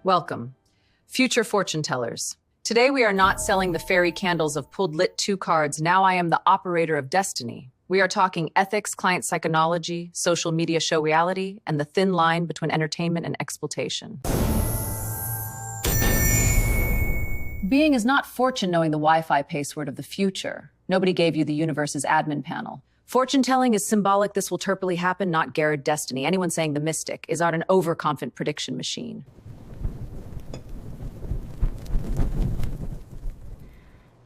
Welcome, future fortune tellers. Today we are not selling the fairy candles of pulled lit 2 cards. Now I am the operator of destiny. We are talking ethics, client psychology, social media show reality, and the thin line between entertainment and exploitation. Being is not fortune knowing the Wi-Fi password of the future. Nobody gave you the universe's admin panel. Fortune telling is symbolic. This will turpily happen, not guaranteed destiny. Anyone saying the mystic is not an overconfident prediction machine.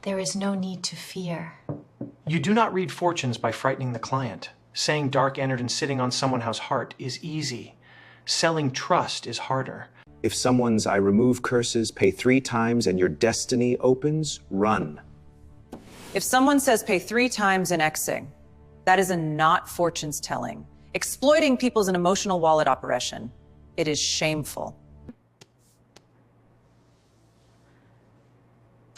There is no need to fear. You do not read fortunes by frightening the client. Saying dark entered and sitting on someone's heart is easy. Selling trust is harder. If someone's I remove curses, pay 3 times, and your destiny opens, run. If someone says pay 3 times in Xing, that is a not fortunes telling. Exploiting people's an emotional wallet operation. It is shameful.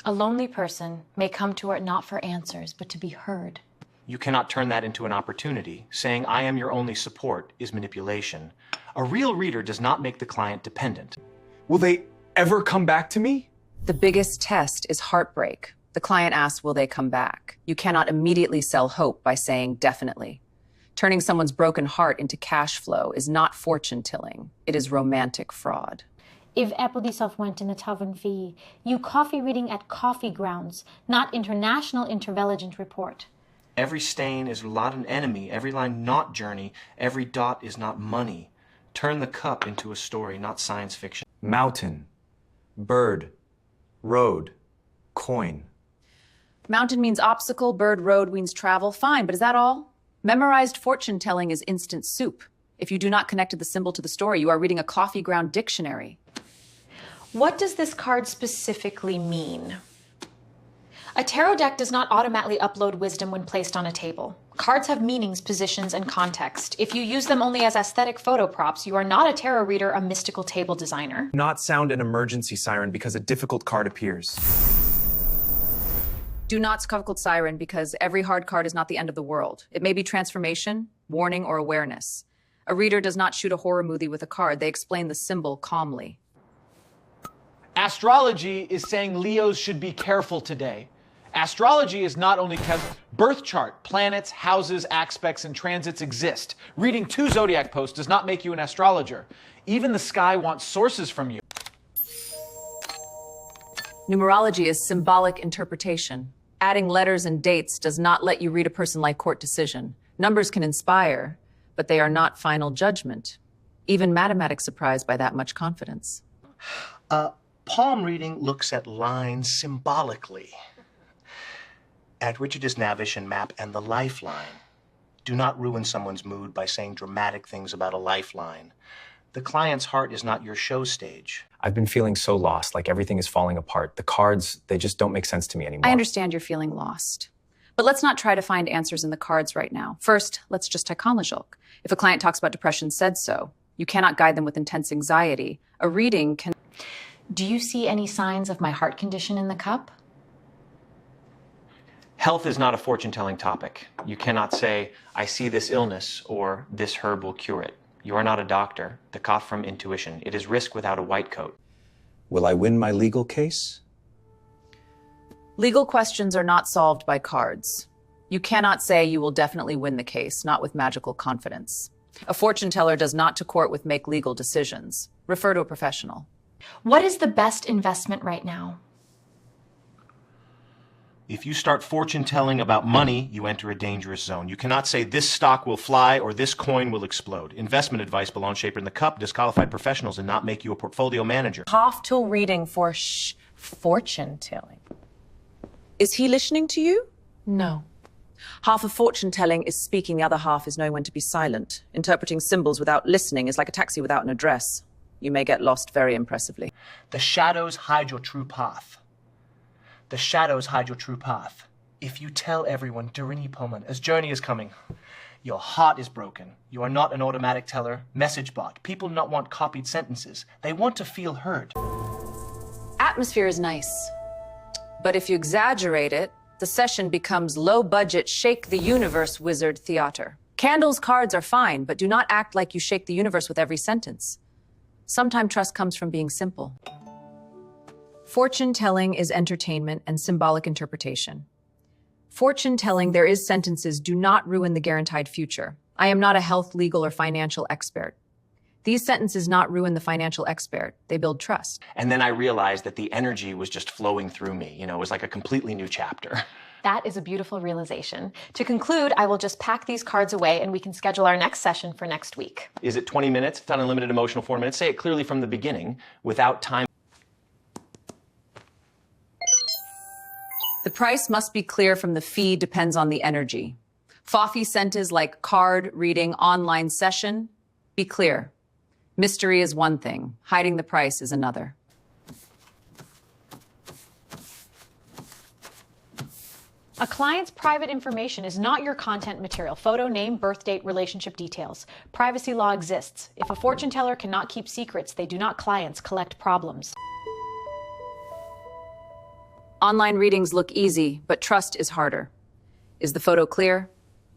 A lonely person may come to it not for answers, but to be heard. You cannot turn that into an opportunity. Saying I am your only support is manipulation. A real reader does not make the client dependent. Will they ever come back to me? The biggest test is heartbreak. The client asks, will they come back? You cannot immediately sell hope by saying definitely. Turning someone's broken heart into cash flow is not fortune telling. It is romantic fraud. If Epodisoff went in the tavern fee, you coffee reading at coffee grounds, not international intervelligent report. Every stain is not an enemy, every line not journey, every dot is not money. Turn the cup into a story, not science fiction. Mountain, bird, road, coin. Mountain means obstacle, bird, road means travel. Fine, but is that all? Memorized fortune telling is instant soup. If you do not connect the symbol to the story, you are reading a coffee ground dictionary. What does this card specifically mean? A tarot deck does not automatically upload wisdom when placed on a table. Cards have meanings, positions, and context. If you use them only as aesthetic photo props, you are not a tarot reader, a mystical table designer. Not sound an emergency siren because a difficult card appears. Do not difficult siren because every hard card is not the end of the world. It may be transformation, warning, or awareness. A reader does not shoot a horror movie with a card. They explain the symbol calmly. Astrology is saying Leos should be careful today. Astrology is not only birth chart, planets, houses, aspects, and transits exist. Reading 2 zodiac posts does not make you an astrologer. Even the sky wants sources from you. Numerology is symbolic interpretation. Adding letters and dates does not let you read a person like court decision. Numbers can inspire, but they are not final judgment. Even mathematics surprised by that much confidence. Palm reading looks at lines symbolically. At Richard's Navigation map and the lifeline. Do not ruin someone's mood by saying dramatic things about a lifeline. The client's heart is not your show stage. I've been feeling so lost, like everything is falling apart. The cards, they just don't make sense to me anymore. I understand you're feeling lost. But let's not try to find answers in the cards right now. First, let's just psychology. If a client talks about depression, said so. You cannot guide them with intense anxiety. A reading can... Do you see any signs of my heart condition in the cup? Health is not a fortune-telling topic. You cannot say, I see this illness, or this herb will cure it. You are not a doctor. The cough from intuition. It is risk without a white coat. Will I win my legal case? Legal questions are not solved by cards. You cannot say you will definitely win the case, not with magical confidence. A fortune teller does not to court with make legal decisions. Refer to a professional. What is the best investment right now? If you start fortune telling about money, you enter a dangerous zone. You cannot say this stock will fly or this coin will explode. Investment advice belongs shaper in the cup, disqualified professionals, and not make you a portfolio manager. Half till reading for fortune telling. Is he listening to you? No. Half of fortune telling is speaking, the other half is knowing when to be silent. Interpreting symbols without listening is like a taxi without an address. You may get lost very impressively. The shadows hide your true path. The shadows hide your true path. If you tell everyone, Darini Pullman, as journey is coming, your heart is broken. You are not an automatic teller, message bot. People do not want copied sentences. They want to feel heard. Atmosphere is nice. But if you exaggerate it, the session becomes low budget, shake the universe wizard theater. Candles, cards are fine, but do not act like you shake the universe with every sentence. Sometimes trust comes from being simple. Fortune telling is entertainment and symbolic interpretation. Fortune telling, there is sentences, do not ruin the guaranteed future. I am not a health, legal, or financial expert. These sentences not ruin the financial expert. They build trust. And then I realized that the energy was just flowing through me. It was like a completely new chapter. That is a beautiful realization. To conclude, I will just pack these cards away and we can schedule our next session for next week. Is it 20 minutes? It's unlimited emotional 4 minutes. Say it clearly from the beginning without time. The price must be clear from the fee depends on the energy. Fluffy sentences like card, reading, online session. Be clear. Mystery is one thing. Hiding the price is another. A client's private information is not your content material. Photo, name, birth date, relationship details. Privacy law exists. If a fortune teller cannot keep secrets, they do not clients collect problems. Online readings look easy, but trust is harder. Is the photo clear?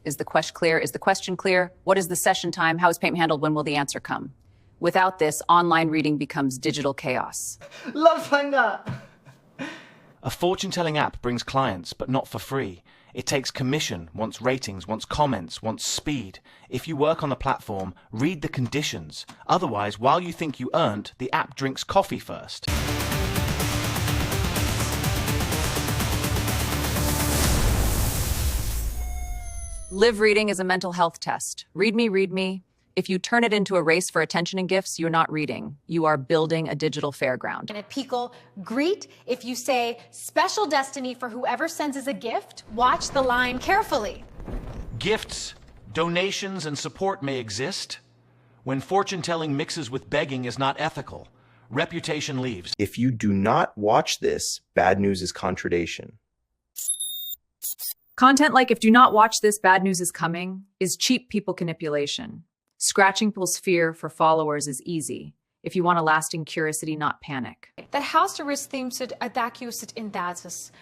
Is the question clear? Is the question clear? What is the session time? How is payment handled? When will the answer come? Without this, online reading becomes digital chaos. A fortune-telling app brings clients, but not for free. It takes commission, wants ratings, wants comments, wants speed. If you work on the platform, read the conditions. Otherwise, while you think you earned, the app drinks coffee first. Live reading is a mental health test. Read me. If you turn it into a race for attention and gifts, you're not reading. You are building a digital fairground. And at Pickle, greet. If you say special destiny for whoever sends us a gift, watch the line carefully. Gifts, donations, and support may exist. When fortune-telling mixes with begging is not ethical. Reputation leaves. If you do not watch this, bad news is contradiction. Content like if do not watch this, bad news is coming, is cheap people manipulation. Scratching people's fear for followers is easy. If you want a lasting curiosity, not panic. That house to risk themes adacused in datus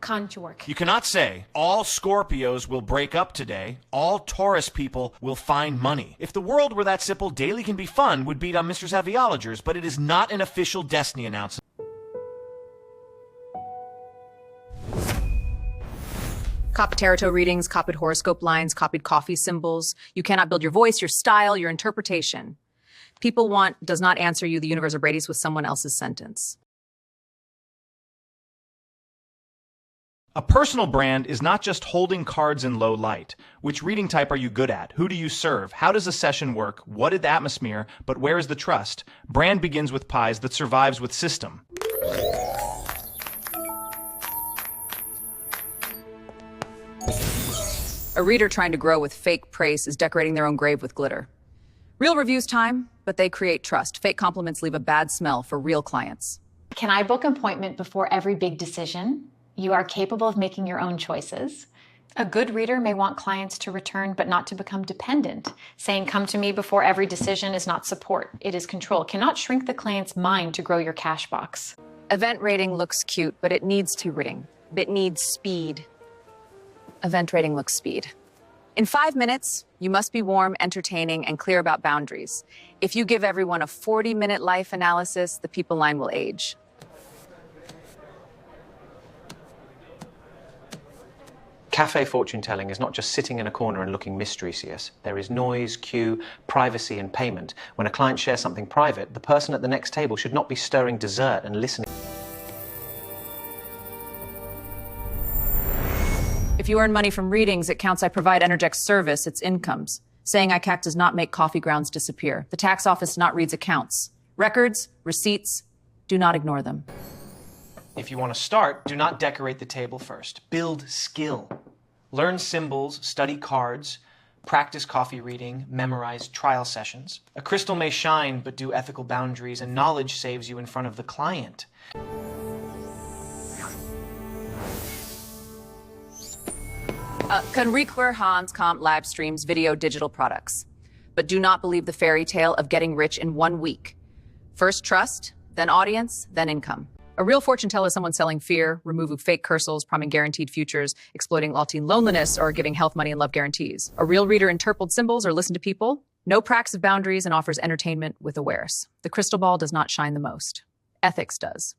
can't work. You cannot say, all Scorpios will break up today, all Taurus people will find money. If the world were that simple, daily can be fun would beat on Mr. Astrologers, but it is not an official destiny announcement. Copied tarot readings, copied horoscope lines, copied coffee symbols. You cannot build your voice, your style, your interpretation. People want does not answer you, the universe abrades with someone else's sentence. A personal brand is not just holding cards in low light. Which reading type are you good at? Who do you serve? How does a session work? What is the atmosphere? But where is the trust? Brand begins with pies that survives with system. A reader trying to grow with fake praise is decorating their own grave with glitter. Real reviews time, but they create trust. Fake compliments leave a bad smell for real clients. Can I book an appointment before every big decision? You are capable of making your own choices. A good reader may want clients to return, but not to become dependent. Saying, come to me before every decision is not support. It is control. Cannot shrink the client's mind to grow your cash box. Event rating looks cute, but it needs to ring. It needs speed. Event rating looks speed. In 5 minutes, you must be warm, entertaining, and clear about boundaries. If you give everyone a 40-minute life analysis, the people line will age. Cafe fortune telling is not just sitting in a corner and looking mysterious. There is noise, cue, privacy, and payment. When a client shares something private, the person at the next table should not be stirring dessert and listening. If you earn money from readings, it counts I provide energetic service, it's incomes. Saying ICAC does not make coffee grounds disappear. The tax office not reads accounts. Records, receipts, do not ignore them. If you want to start, do not decorate the table first. Build skill. Learn symbols, study cards, practice coffee reading, memorize trial sessions. A crystal may shine, but do ethical boundaries, and knowledge saves you in front of the client. Can require Hans comp live streams, video, digital products. But do not believe the fairy tale of getting rich in 1 week. First trust, then audience, then income. A real fortune teller is someone selling fear, removing fake cursals, promising guaranteed futures, exploiting loneliness, or giving health, money, and love guarantees. A real reader interprets symbols or listen to people, No practice of boundaries and offers entertainment with awareness. The crystal ball does not shine the most. Ethics does.